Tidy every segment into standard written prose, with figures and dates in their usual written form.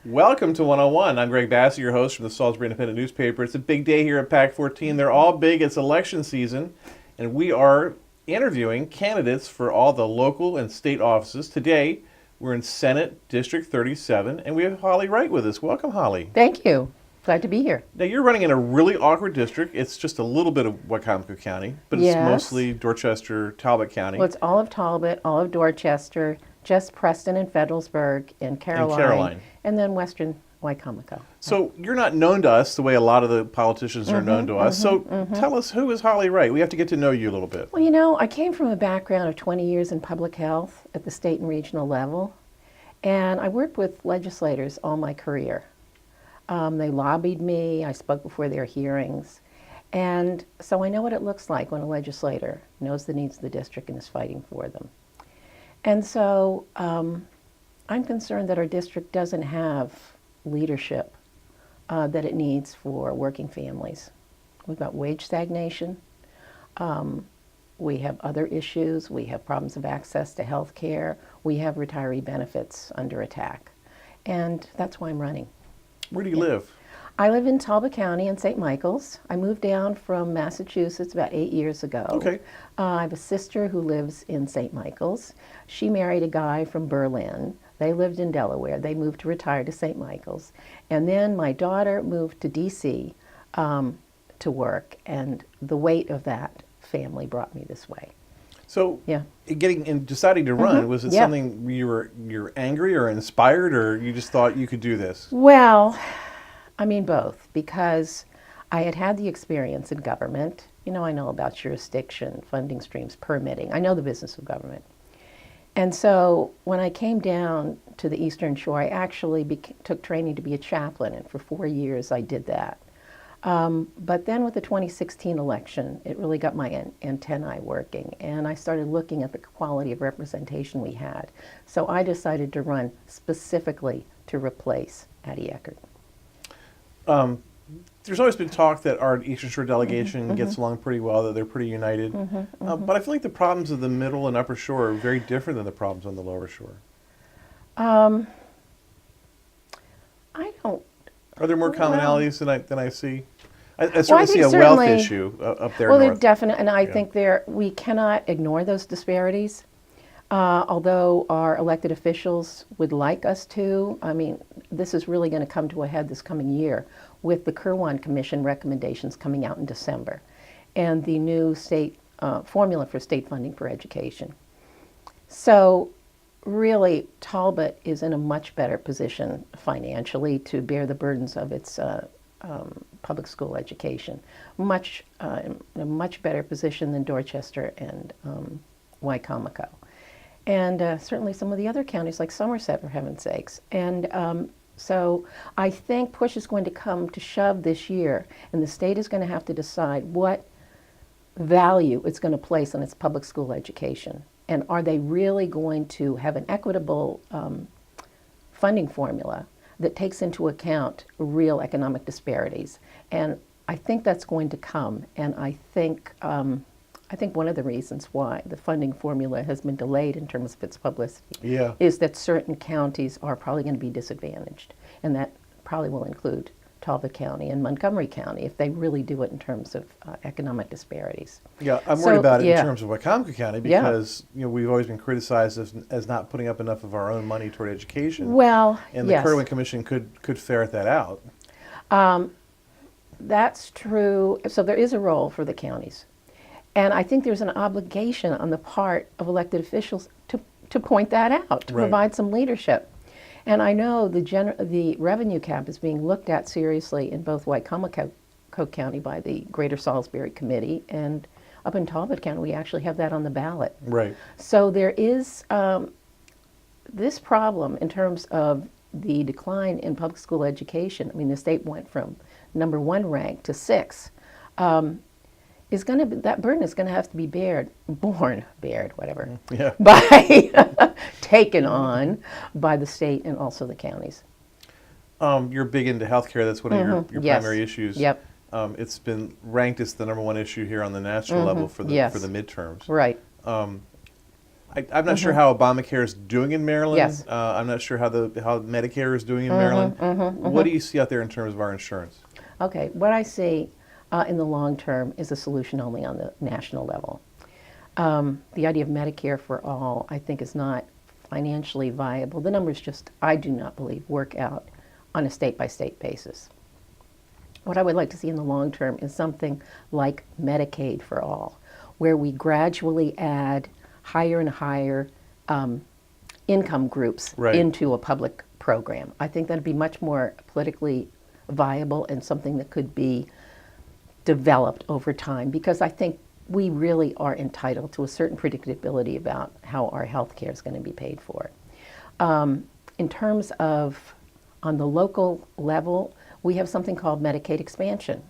Welcome to 101. I'm Greg Bassett, your host from the Salisbury Independent newspaper. It's a big day here at PAC 14. They're all big. It's election season, and we are interviewing candidates for all the local and state offices. Today, we're in Senate District 37, and we have Holly Wright with us. Welcome, Holly. Thank you. Glad to be here. Now, you're running in a really awkward district. It's just a little bit of Wicomico County, but it's Yes. mostly Dorchester, Talbot County. Well, it's all of Talbot, all of Dorchester, just Preston and Federalsburg, and Caroline, and then Western Wicomico. So you're not known to us the way a lot of the politicians are known to us. So tell us, who is Holly Wright? We have to get to know you a little bit. Well, you know, I came from a background of 20 years in public health at the state and regional level, and I worked with legislators all my career. They lobbied me, I spoke before their hearings, and so I know what it looks like when a legislator knows the needs of the district and is fighting for them. And so I'm concerned that our district doesn't have leadership that it needs for working families. We've got wage stagnation. We have other issues. We have problems of access to health care. We have retiree benefits under attack. And that's why I'm running. Where do you live? I live in Talbot County in St. Michael's. I moved down from Massachusetts about 8 years ago. Okay. I have a sister who lives in St. Michael's. She married a guy from Berlin. They lived in Delaware. They moved to retire to St. Michael's. And then my daughter moved to D.C. To work, and the weight of that family brought me this way. So, Yeah. getting and deciding to run, was it Yeah. something you're angry or inspired, or you just thought you could do this? Well, I mean both, because I had had the experience in government. You know, I know about jurisdiction, funding streams, permitting. I know the business of government. And so when I came down to the Eastern Shore, I actually took training to be a chaplain, and for 4 years I did that. But then with the 2016 election, it really got my antennae working, and I started looking at the quality of representation we had. So I decided to run specifically to replace Addie Eckert. There's always been talk that our Eastern Shore delegation gets along pretty well, that they're pretty united. But I feel like the problems of the Middle and Upper Shore are very different than the problems on the Lower Shore. I don't. Are there more commonalities than I see? I Well, certainly I see think a wealth certainly- issue up there Well, they're north. definite, and I Yeah. think we cannot ignore those disparities. Although our elected officials would like us to, I mean, this is really going to come to a head this coming year with the Kirwan Commission recommendations coming out in December and the new state formula for state funding for education. So really, Talbot is in a much better position financially to bear the burdens of its public school education. In a much better position than Dorchester and Wicomico. And certainly some of the other counties like Somerset, for heaven's sakes. And so I think push is going to come to shove this year, and the state is going to have to decide what value it's going to place on its public school education. And are they really going to have an equitable funding formula that takes into account real economic disparities? And I think that's going to come, and I think one of the reasons why the funding formula has been delayed in terms of its publicity is that certain counties are probably going to be disadvantaged, and that probably will include Talbot County and Montgomery County if they really do it in terms of economic disparities. Yeah, I'm worried about it in yeah. terms of Wicomico County Yeah. because we've always been criticized as not putting up enough of our own money toward education. Well, And the yes. Kirwan Commission could ferret that out. That's true. So there is a role for the counties. And I think there's an obligation on the part of elected officials to point that out, to Right. provide some leadership. And I know the revenue cap is being looked at seriously in both Wicomico County by the Greater Salisbury Committee and up in Talbot County, we actually have that on the ballot. Right. So there is this problem in terms of the decline in public school education. I mean, the state went from #1 rank to 6. Is going to that burden is going to have to be bared, whatever, Yeah. by taken on by the state and also the counties. You're big into healthcare. That's one of your Yes. primary issues. Yep. It's been ranked as the #1 issue here on the national level for the Yes. for the midterms. Right. I'm not sure how Obamacare is doing in Maryland. Yes. I'm not sure how Medicare is doing in Maryland. What do you see out there in terms of our insurance? Okay. What I see in the long term is a solution only on the national level. The idea of Medicare for all, I think, is not financially viable. The numbers just, I do not believe, work out on a state-by-state basis. What I would like to see in the long term is something like Medicaid for all, where we gradually add higher and higher income groups Right. into a public program. I think that'd be much more politically viable and something that could be developed over time, because I think we really are entitled to a certain predictability about how our health care is going to be paid for. In terms of on the local level, we have something called Medicaid expansion.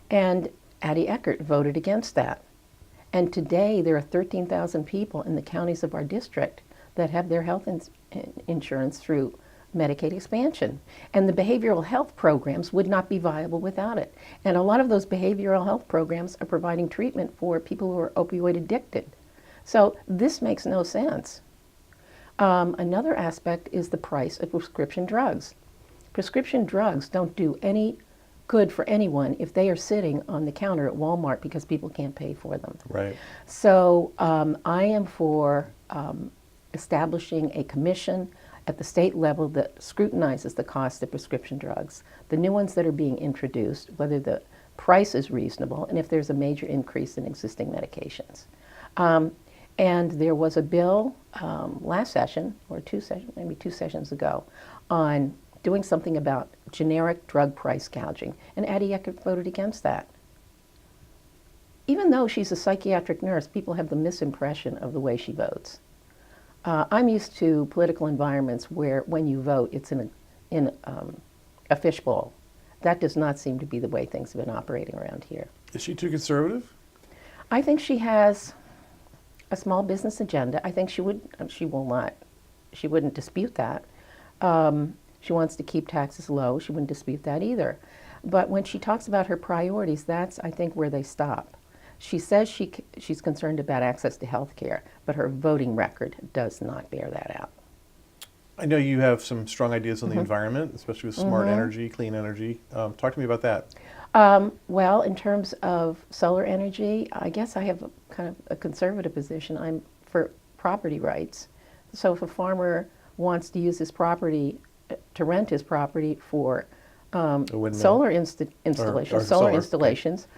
And Addie Eckert voted against that. And today there are 13,000 people in the counties of our district that have their health insurance through Medicaid expansion. And the behavioral health programs would not be viable without it. And a lot of those behavioral health programs are providing treatment for people who are opioid addicted. So this makes no sense. Another aspect is the price of prescription drugs. Prescription drugs don't do any good for anyone if they are sitting on the counter at Walmart because people can't pay for them. Right. So I am for establishing a commission at the state level that scrutinizes the cost of prescription drugs, the new ones that are being introduced, whether the price is reasonable, and if there's a major increase in existing medications. And there was a bill last session, or maybe two sessions ago, on doing something about generic drug price gouging, and Addie Eckert voted against that. Even though she's a psychiatric nurse, people have the misimpression of the way she votes. I'm used to political environments where when you vote, it's in a fishbowl. That does not seem to be the way things have been operating around here. Is she too conservative? I think she has a small business agenda. I think she wouldn't dispute that. She wants to keep taxes low. She wouldn't dispute that either. But when she talks about her priorities, that's, I think, where they stop. She says she's concerned about access to health care, but her voting record does not bear that out. I know you have some strong ideas on the environment, especially with smart energy, clean energy. Talk to me about that. Well, in terms of solar energy, I guess I have kind of a conservative position. I'm for property rights. So if a farmer wants to use his property, to rent his property for solar installations,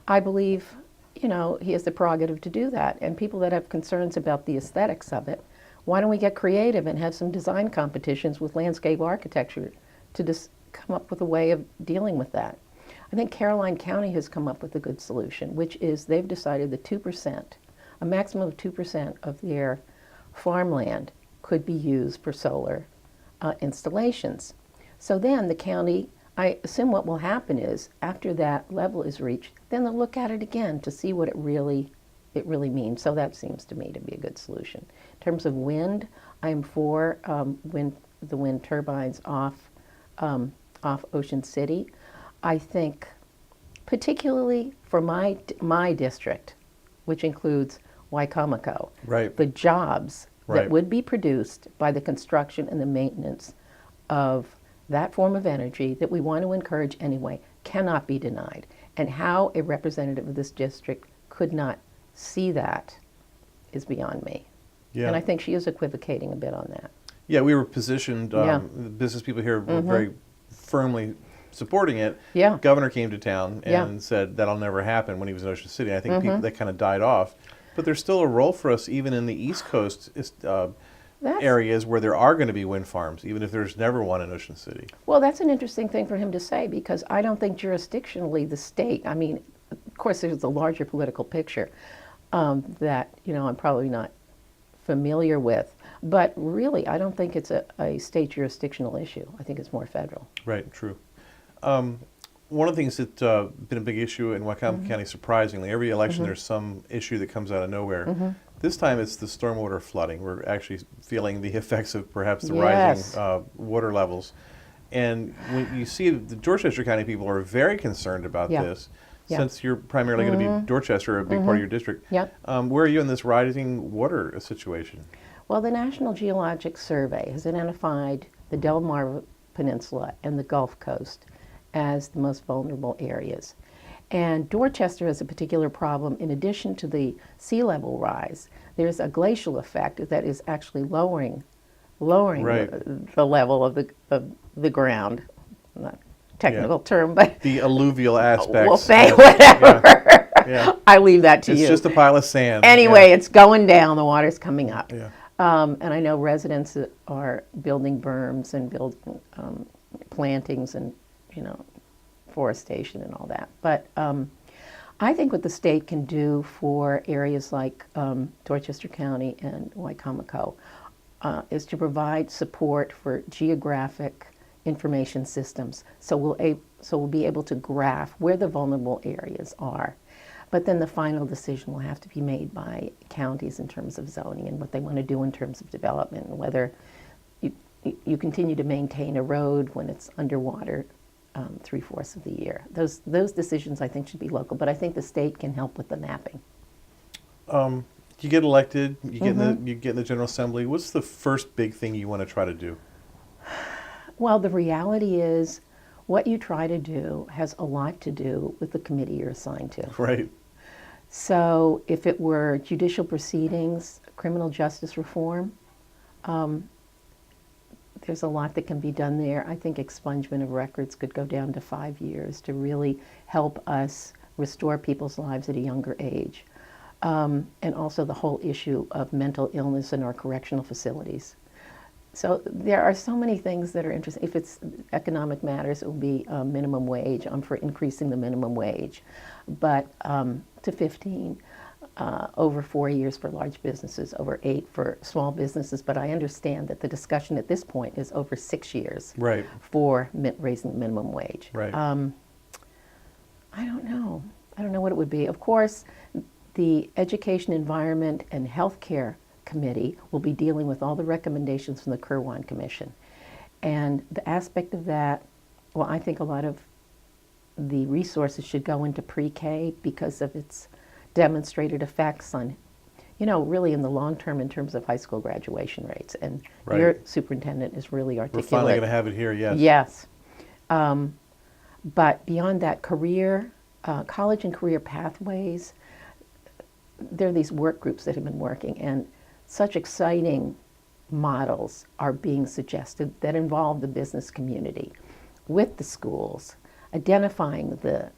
I believe, he has the prerogative to do that. And people that have concerns about the aesthetics of it, why don't we get creative and have some design competitions with landscape architecture to just come up with a way of dealing with that? I think Caroline County has come up with a good solution, which is they've decided that 2%, a maximum of 2% of their farmland could be used for solar installations. So then the county, I assume what will happen is after that level is reached, then they'll look at it again to see what it really means. So that seems to me to be a good solution. In terms of wind, I'm for the wind turbines off Ocean City. I think particularly for my district, which includes Wicomico, Right. the jobs Right. that would be produced by the construction and the maintenance of that form of energy that we want to encourage anyway cannot be denied. And how a representative of this district could not see that is beyond me. Yeah. And I think she is equivocating a bit on that. Yeah, we were positioned, Yeah. the business people here were very firmly supporting it. Yeah. Governor came to town and Yeah. said that'll never happen when he was in Ocean City. I think people, that kind of died off. But there's still a role for us even in the East Coast areas where there are going to be wind farms, even if there's never one in Ocean City. Well, that's an interesting thing for him to say, because I don't think jurisdictionally the state, course, there's a larger political picture that, I'm probably not familiar with. But really, I don't think it's a state jurisdictional issue. I think it's more federal. Right, true. One of the things that's been a big issue in Wycombe County, surprisingly, every election there's some issue that comes out of nowhere. This time it's the stormwater flooding. We're actually feeling the effects of perhaps the Yes. rising water levels. And when you see the Dorchester County people are very concerned about Yeah. this, Yeah. since you're primarily going to be Dorchester, a big part of your district. Yep. Where are you in this rising water situation? Well, the National Geologic Survey has identified the Delmarva Peninsula and the Gulf Coast as the most vulnerable areas. And Dorchester has a particular problem. In addition to the sea level rise, there's a glacial effect that is actually lowering Right. the level of the ground. Not a technical term, but The alluvial aspects. we'll say of- whatever. Yeah. I leave that to It's you. just a pile of sand. Anyway, it's going down, the water's coming up. Yeah. And I know residents are building berms and building plantings and, forestation and all that. But I think what the state can do for areas like Dorchester County and Wicomico is to provide support for geographic information systems. So we'll be able to graph where the vulnerable areas are. But then the final decision will have to be made by counties in terms of zoning and what they want to do in terms of development, and whether you continue to maintain a road when it's underwater 3/4 of the year. Those decisions, I think, should be local, but I think the state can help with the mapping. You get elected, you get in the General Assembly. What's the first big thing you want to try to do? Well, the reality is what you try to do has a lot to do with the committee you're assigned to. Right. So if it were judicial proceedings, criminal justice reform, there's a lot that can be done there. I think expungement of records could go down to 5 years to really help us restore people's lives at a younger age. And also the whole issue of mental illness in our correctional facilities. So there are so many things that are interesting. If it's economic matters, it will be minimum wage. I'm for increasing the minimum wage, but to 15 over 4 years for large businesses, over 8 for small businesses. But I understand that the discussion at this point is over 6 years Right. for raising the minimum wage. Right. I don't know. I don't know what it would be. Of course, the Education, Environment, and Healthcare Committee will be dealing with all the recommendations from the Kirwan Commission. And the aspect of that, well, I think a lot of the resources should go into pre-K because of its demonstrated effects on, really in the long term in terms of high school graduation rates. And Right. your superintendent is really We're articulate. finally going to have it here, yes. Yes. But beyond that, college and career pathways, there are these work groups that have been working, and such exciting models are being suggested that involve the business community with the schools, identifying the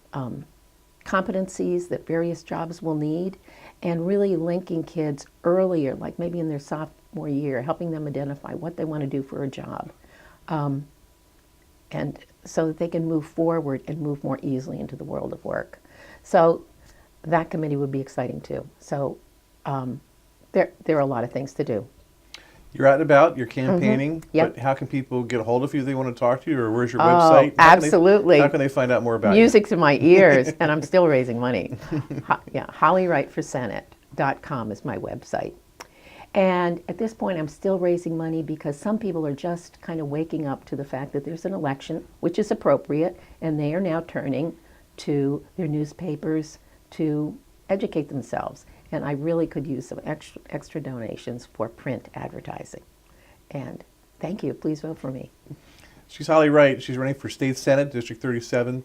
competencies that various jobs will need, and really linking kids earlier, like maybe in their sophomore year, helping them identify what they want to do for a job. And so that they can move forward and move more easily into the world of work. So that committee would be exciting too. So there are a lot of things to do. You're out and about, you're campaigning, Yep. but how can people get a hold of you if they want to talk to you, or where's your website? Absolutely. How can they find out more about you? Music to my ears, and I'm still raising money. HollyWrightForSenate.com is my website. And at this point, I'm still raising money because some people are just kind of waking up to the fact that there's an election, which is appropriate, and they are now turning to their newspapers to educate themselves. And I really could use some extra donations for print advertising. And thank you. Please vote for me. She's Holly Wright. She's running for State Senate, District 37.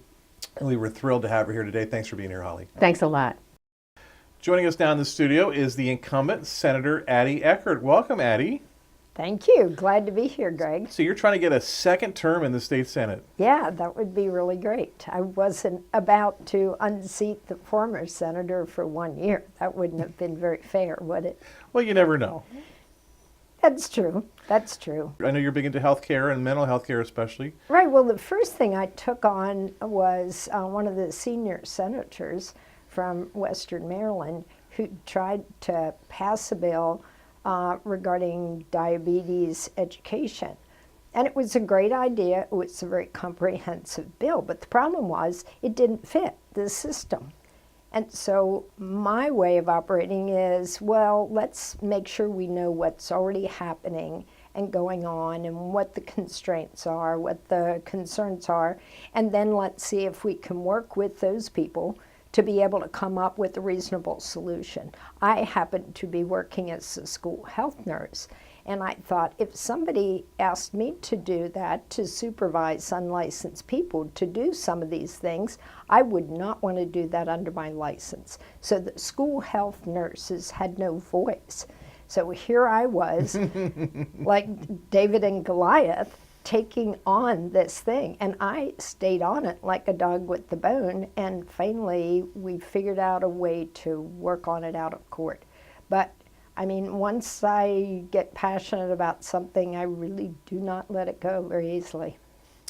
And we were thrilled to have her here today. Thanks for being here, Holly. Thanks a lot. Joining us now in the studio is the incumbent, Senator Addie Eckert. Welcome, Addie. Thank you. Glad to be here, Greg. So you're trying to get a second term in the State Senate. Yeah, that would be really great. I wasn't about to unseat the former senator for 1 year. That wouldn't have been very fair, would it? Well, you never know. That's true. That's true. I know you're big into health care and mental health care especially. Right. Well, the first thing I took on was one of the senior senators from Western Maryland who tried to pass a bill regarding diabetes education. And it was a great idea. It was a very comprehensive bill. But the problem was it didn't fit the system. And so my way of operating is, well, let's make sure we know what's already happening and going on and what the constraints are, what the concerns are, and then let's see if we can work with those people to be able to come up with a reasonable solution. I happen to be working as a school health nurse, and I thought if somebody asked me to do that, to supervise unlicensed people to do some of these things, I would not want to do that under my license. So the school health nurses had no voice. So here I was, like David and Goliath, taking on this thing. And I stayed on it like a dog with the bone. And finally, we figured out a way to work on it out of court. But I mean, once I get passionate about something, I really do not let it go very easily.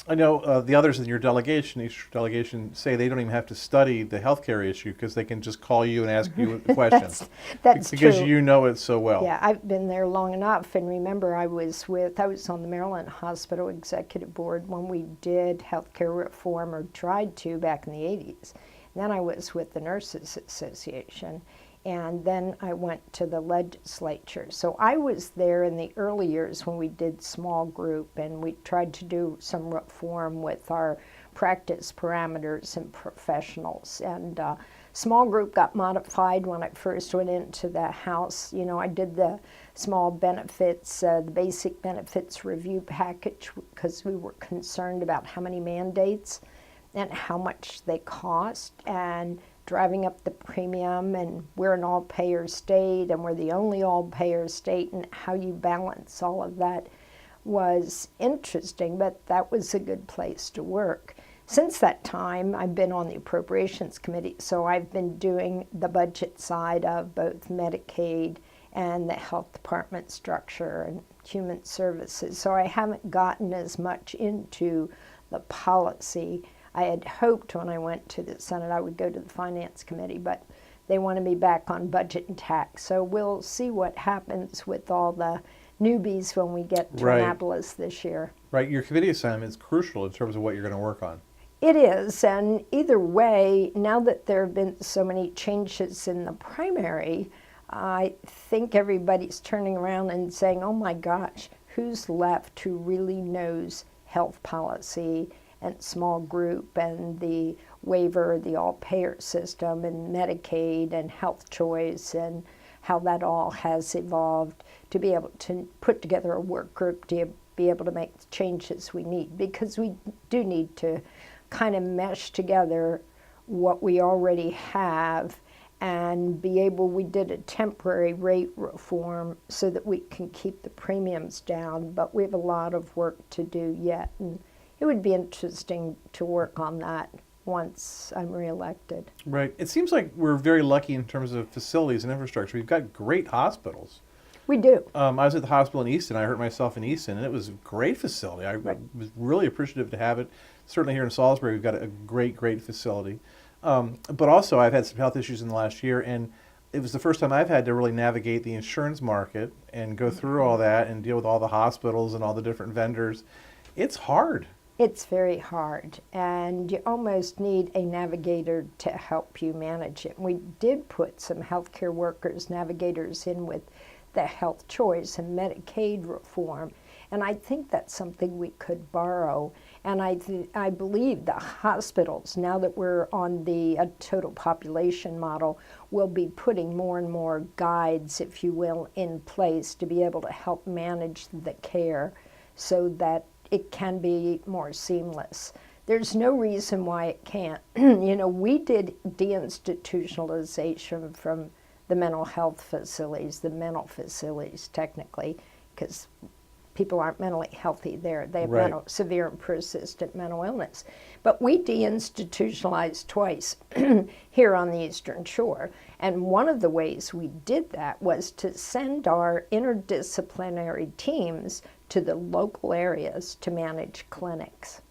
I know the others in your delegation, each delegation, say they don't even have to study the healthcare issue because they can just call you and ask you a question. That's because true. you know it so well. Yeah, I've been there long enough. And remember, I was on the Maryland Hospital Executive Board when we did healthcare reform, or tried to, back in the 80s. And then I was with the Nurses Association. And then I went to the legislature. So I was there in the early years when we did small group, and we tried to do some reform with our practice parameters and professionals. And small group got modified when I first went into the House. You know, I did the small benefits, the basic benefits review package, because we were concerned about how many mandates and how much they cost, and driving up the premium, and we're an all-payer state, and we're the only all-payer state, and how you balance all of that was interesting, but that was a good place to work. Since that time, I've been on the Appropriations Committee, so I've been doing the budget side of both Medicaid and the health department structure and human services, so I haven't gotten as much into the policy. I had hoped when I went to the Senate I would go to the Finance Committee, but they wanted me back on budget and tax. So we'll see what happens with all the newbies when we get to Right. Annapolis this year. Right, your committee assignment is crucial in terms of what you're going to work on. It is, and either way, now that there have been so many changes in the primary, I think everybody's turning around and saying, oh my gosh, who's left who really knows health policy and small group and the waiver, the all-payer system, and Medicaid and health choice, and how that all has evolved to be able to put together a work group to be able to make the changes we need, because we do need to kind of mesh together what we already have and be able, we did a temporary rate reform so that we can keep the premiums down, but we have a lot of work to do yet. And it would be interesting to work on that once I'm reelected. Right. It seems like we're very lucky in terms of facilities and infrastructure. We've got great hospitals. We do. I was at the hospital in Easton. I hurt myself in Easton, and it was a great facility. I Right. was really appreciative to have it. Certainly here in Salisbury, we've got a great, great facility. But also, I've had some health issues in the last year, and it was the first time I've had to really navigate the insurance market and go through all that and deal with all the hospitals and all the different vendors. It's hard. It's very hard, and you almost need a navigator to help you manage it. We did put some healthcare workers, navigators in with the health choice and Medicaid reform, and I think that's something we could borrow. And I believe the hospitals, now that we're on the total population model, will be putting more and more guides, if you will, in place to be able to help manage the care so that it can be more seamless. There's no reason why it can't. You know, we did deinstitutionalization from the mental health facilities, the mental facilities technically, because people aren't mentally healthy there. They have Right. severe and persistent mental illness. But we deinstitutionalized twice here on the Eastern Shore. And one of the ways we did that was to send our interdisciplinary teams to the local areas to manage clinics.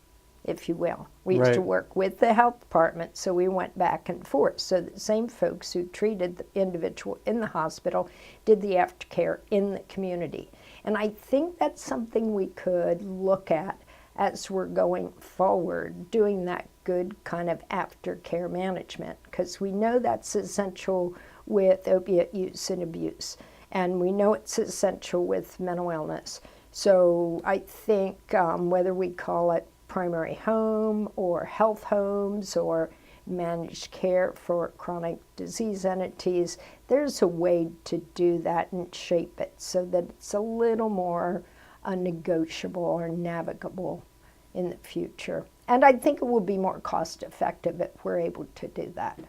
if you will. We used to Right. work with the health department, so we went back and forth. So the same folks who treated the individual in the hospital did the aftercare in the community. And I think that's something we could look at as we're going forward, doing that good kind of aftercare management, because we know that's essential with opiate use and abuse, and we know it's essential with mental illness. So I think whether we call it primary home or health homes or managed care for chronic disease entities, there's a way to do that and shape it so that it's a little more negotiable or navigable in the future. And I think it will be more cost effective if we're able to do that.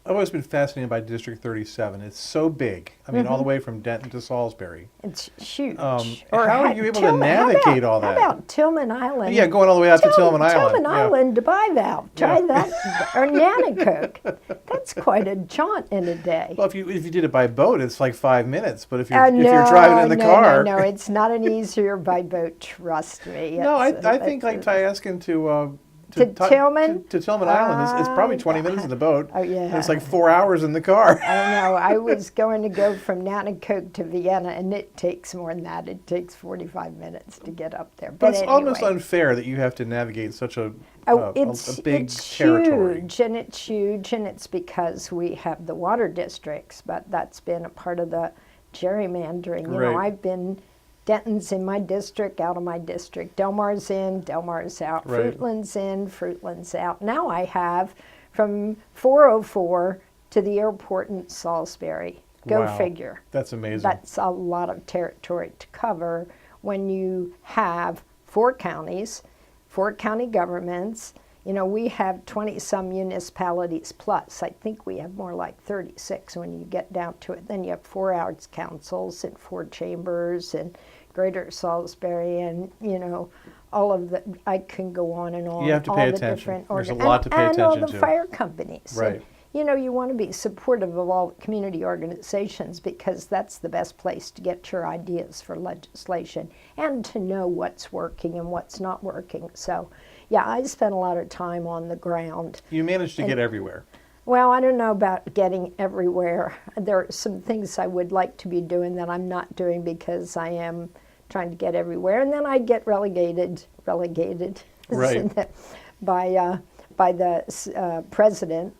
I've always been fascinated by District 37. It's so big. I mean, all the way from Denton to Salisbury. It's huge. How are you able to navigate all that? How about Tillman Island? Yeah, going all the way out to Tillman Island. Tillman Yeah. Island to Bivalve. Try Yeah. that. Or Nanacoke. That's quite a jaunt in a day. Well, if you did it by boat, it's like 5 minutes. But if you're driving in the no, car, No, it's not an easier by boat. Trust me. no, I It's, think like Tyaskin To Tillman? to Tillman Island is probably 20 minutes in the boat. Oh, yeah. And it's like 4 hours in the car. I don't know. I was going to go from Nanacoke to Vienna, and it takes more than that. It takes 45 minutes to get up there. But it's anyway. almost unfair that you have to navigate such a big it's territory. huge, and it's huge, and it's because we have the water districts, but that's been a part of the gerrymandering. You know, Right. I've been, Denton's in my district, out of my district. Delmar's in, Delmar's out. Right. Fruitland's in, Fruitland's out. Now I have from 404 to the airport in Salisbury. Go Wow. figure. That's amazing. That's a lot of territory to cover when you have 4 counties, 4 county governments. You know, we have 20-some municipalities plus. I think we have more like 36 when you get down to it. Then you have 4 arts councils and 4 chambers and Greater Salisbury and, you know, all of the, I can go on and on. You have to all pay the attention. different There's a organ- lot to pay and all attention the to. fire companies. Right. And, you know, you want to be supportive of all community organizations because that's the best place to get your ideas for legislation and to know what's working and what's not working. So, yeah, I spent a lot of time on the ground. You managed to get everywhere. Well, I don't know about getting everywhere. There are some things I would like to be doing that I'm not doing because I am trying to get everywhere. And then I get relegated Right. by the president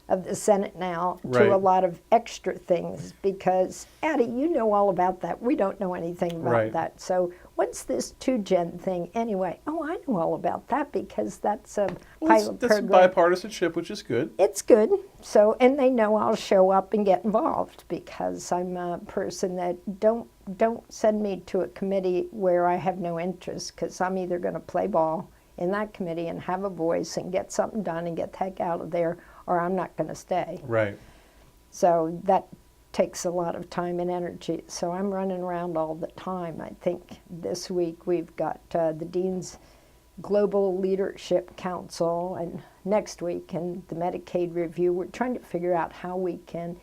of the Senate now to Right. a lot of extra things because, Addie, you know all about that. We don't know anything about Right. that. So what's this 2-gen thing anyway? Oh, I know all about that because that's a Well, pilot that's program. bipartisanship, which is good. It's good. So, and they know I'll show up and get involved because I'm a person that don't send me to a committee where I have no interest because I'm either going to play ball in that committee and have a voice and get something done and get the heck out of there, or I'm not going to stay. Right. So that takes a lot of time and energy. So I'm running around all the time. I think this week we've got the Dean's Global Leadership Council, and next week in the Medicaid review, we're trying to figure out how we can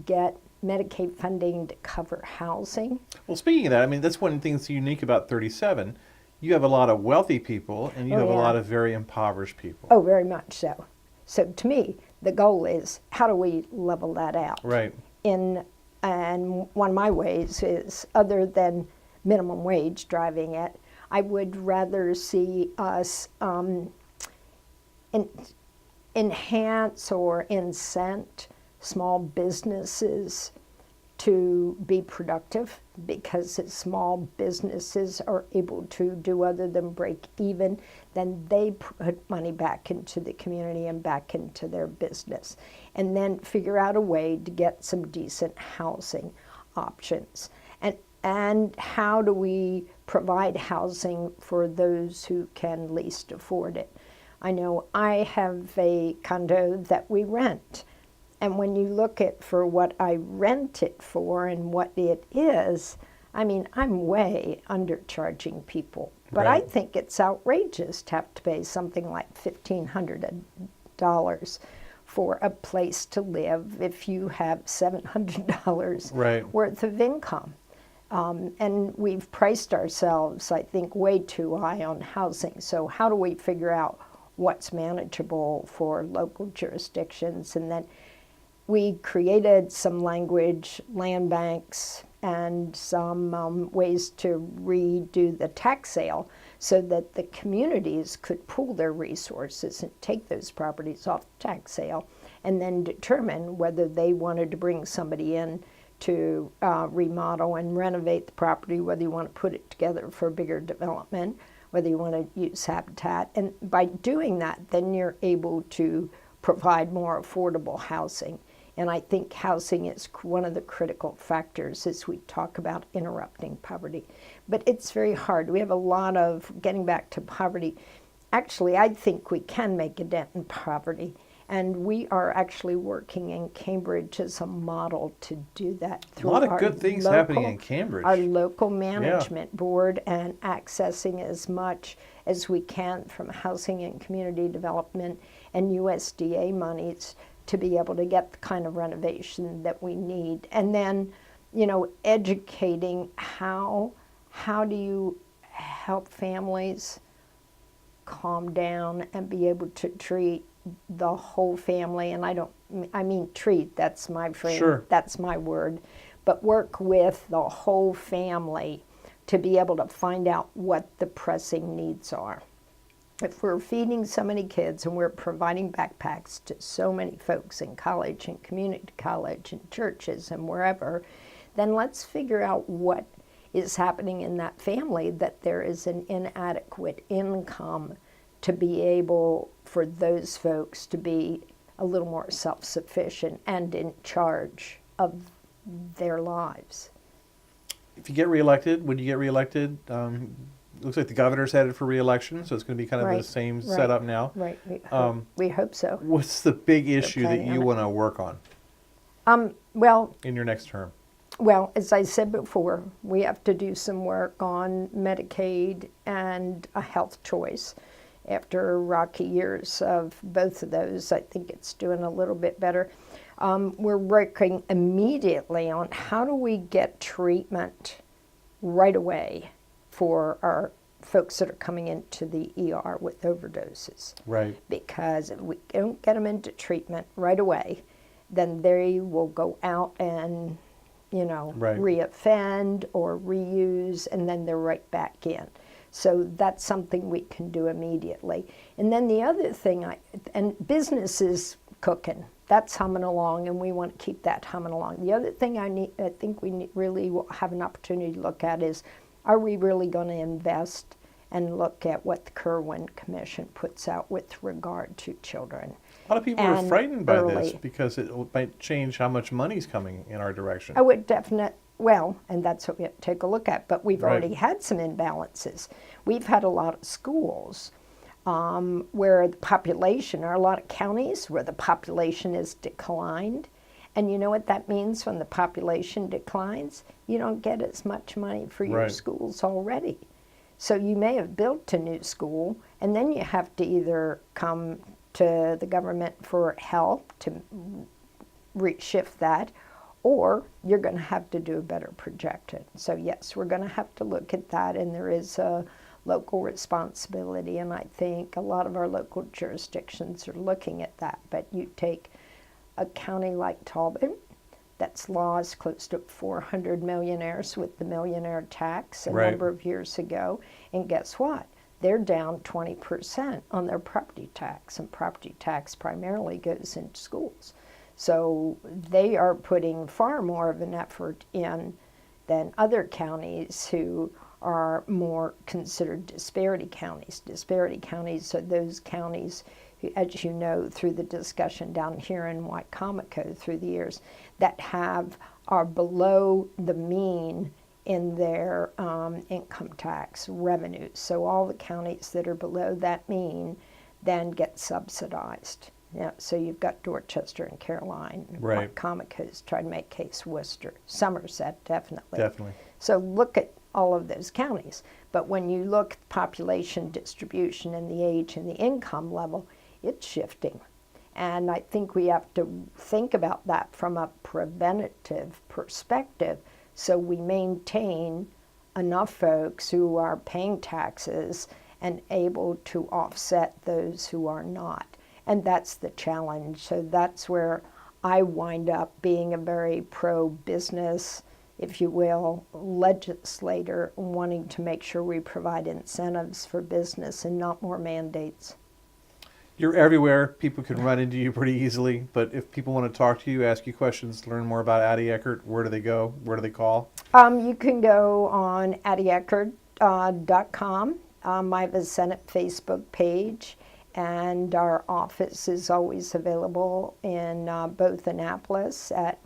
get Medicaid funding to cover housing. Well, speaking of that, I mean, that's one thing that's unique about 37. You have a lot of wealthy people, and you Oh, have a yeah. lot of very impoverished people. Oh, very much so. So to me, the goal is how do we level that out? Right. And one of my ways is, other than minimum wage driving it, I would rather see us enhance or incent small businesses to be productive, because if small businesses are able to do other than break even, then they put money back into the community and back into their business. And then figure out a way to get some decent housing options. And how do we provide housing for those who can least afford it? I know I have a condo that we rent. And when you look at for what I rent it for and what it is, I mean, I'm way undercharging people. But I Right. think it's outrageous to have to pay something like $1,500 for a place to live if you have $700 Right. worth of income. And we've priced ourselves, I think, way too high on housing. So how do we figure out what's manageable for local jurisdictions? And then we created some language, land banks, and some ways to redo the tax sale so that the communities could pool their resources and take those properties off the tax sale and then determine whether they wanted to bring somebody in to remodel and renovate the property, whether you want to put it together for a bigger development, whether you want to use habitat. And by doing that, then you're able to provide more affordable housing. And I think housing is one of the critical factors as we talk about interrupting poverty. But it's very hard. We have a lot of, getting back to poverty, actually I think we can make a dent in poverty. And we are actually working in Cambridge as a model to do that through A lot of our good things local, happening in Cambridge. our local management board, and accessing as much as we can from housing and community development and USDA monies to be able to get the kind of renovation that we need. And then, educating how do you help families calm down and be able to treat the whole family. And I mean treat, that's my phrase, Sure. That's my word, but work with the whole family to be able to find out what the pressing needs are. If we're feeding so many kids and we're providing backpacks to so many folks in college and community college and churches and wherever, then let's figure out what is happening in that family, that there is an inadequate income to be able for those folks to be a little more self-sufficient and in charge of their lives. If you get reelected, when you get reelected, looks like the governor's headed for reelection, so it's going to be kind of the Right, same right. setup now. Right, we hope so. What's the big issue that planning you on it. want to work on Well, in your next term? as I said before, we have to do some work on Medicaid and a health choice. After rocky years of both of those, I think it's doing a little bit better. We're working immediately on how do we get treatment right away for our folks that are coming into the ER with overdoses. Right. Because if we don't get them into treatment right away, then they will go out and, Right. reoffend or reuse, and then they're right back in. So that's something we can do immediately. And then the other thing, and business is cooking. That's humming along, and we want to keep that humming along. The other thing I think we really will have an opportunity to look at is, are we really going to invest and look at what the Kirwan Commission puts out with regard to children? A lot of people are And frightened by this early. because it might change how much money's coming in our direction. I would definitely, and that's what we have to take a look at, but we've Right. already had some imbalances. We've had a lot of schools where the population, or a lot of counties where the population has declined. And you know what that means when the population declines? You don't get as much money for your Right. schools already. So you may have built a new school, and then you have to either come to the government for help to reshift that, or you're going to have to do a better projection. So yes, we're going to have to look at that, and there is a local responsibility, and I think a lot of our local jurisdictions are looking at that. But you take a county like Talbot that's lost close to 400 millionaires with the millionaire tax a Right. number of years ago, and guess what? They're down 20% on their property tax, and property tax primarily goes into schools. So they are putting far more of an effort in than other counties who are more considered disparity counties. Disparity counties are those counties who, as you know, through the discussion down here in Wicomico through the years, that are below the mean in their income tax revenues. So all the counties that are below that mean then get subsidized. Yeah, so you've got Dorchester and Caroline. Right. Wicomico's trying to make case Worcester. Somerset, definitely. Definitely. So look at all of those counties. But when you look at population distribution and the age and the income level, it's shifting. And I think we have to think about that from a preventative perspective So we maintain enough folks who are paying taxes and able to offset those who are not. And that's the challenge. So that's where I wind up being a very pro-business, if you will, legislator, wanting to make sure we provide incentives for business and not more mandates. You're everywhere. People can run into you pretty easily. But if people want to talk to you, ask you questions, learn more about Addie Eckert, where do they go? Where do they call? You can go on addieeckert.com. I have a Senate Facebook page, and our office is always available in both Annapolis at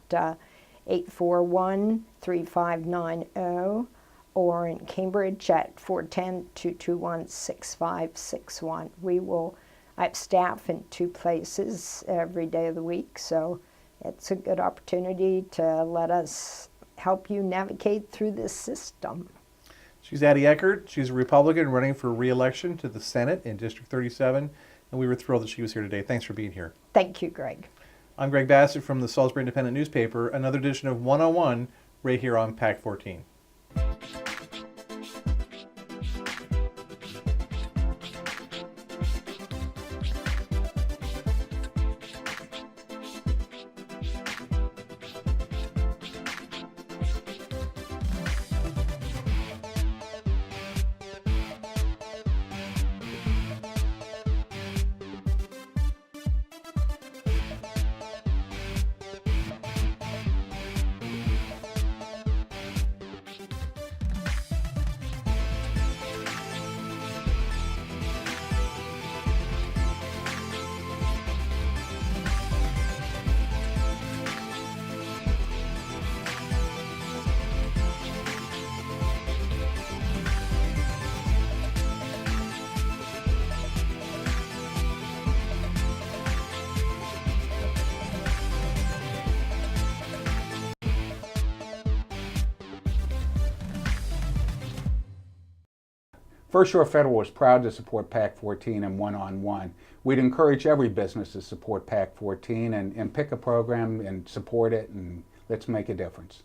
841-3590 or in Cambridge at 410-221-6561. I have staff in 2 places every day of the week, so it's a good opportunity to let us help you navigate through this system. She's Addie Eckert. She's a Republican running for re-election to the Senate in District 37, and we were thrilled that she was here today. Thanks for being here. Thank you, Greg. I'm Greg Bassett from the Salisbury Independent newspaper, another edition of 101 right here on PAC 14. First Shore Federal is proud to support PAC 14 and one-on-one. We'd encourage every business to support PAC 14 and pick a program and support it, and let's make a difference.